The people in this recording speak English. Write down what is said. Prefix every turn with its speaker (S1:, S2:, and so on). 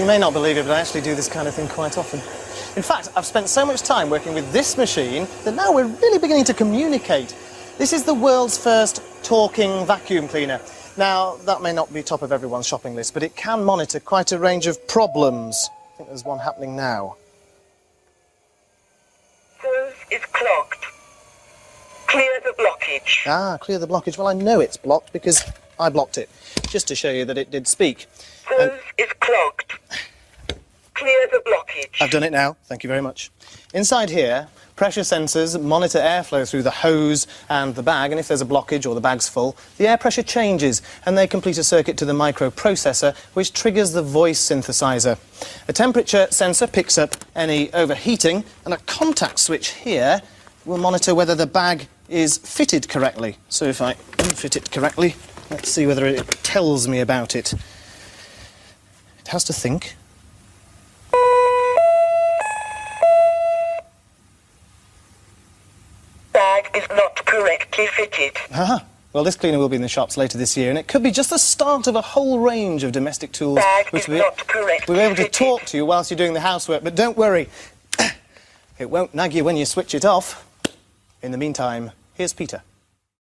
S1: may not believe it, but I actually do this kind of thing quite often. In fact, I've spent so much time working with this machine that now we're really beginning to communicate. This is the world's first talking vacuum cleaner. Now, that may not be top of everyone's shopping list, but it can monitor quite a range of problems. I think there's one happening now.
S2: Hose is clogged. Clear the blockage.
S1: Ah, clear the blockage. Well, I know it's blocked because I blocked it, just to show you that it did speak.
S2: Hose is clogged. Clear the blockage.
S1: I've done it now. Thank you very much. Inside here, pressure sensors monitor airflow through the hose and the bag, and if there's a blockage or the bag's full, the air pressure changes, and they complete a circuit to the microprocessor, which triggers the voice synthesizer. A temperature sensor picks up any overheating, and a contact switch here will monitor whether the bag is fitted correctly. So if I unfit it correctly, let's see whether it tells me about it. It has to think.
S2: Bag is not correctly fitted.
S1: Ah, well, this cleaner will be in the shops later this year, and it could be just the start of a whole range of domestic tools
S2: Bag
S1: which
S2: is not correctly
S1: we'll be able to
S2: fitted.
S1: talk to you whilst you're doing the housework, but don't worry. It won't nag you when you switch it off. In the meantime, here's Peter.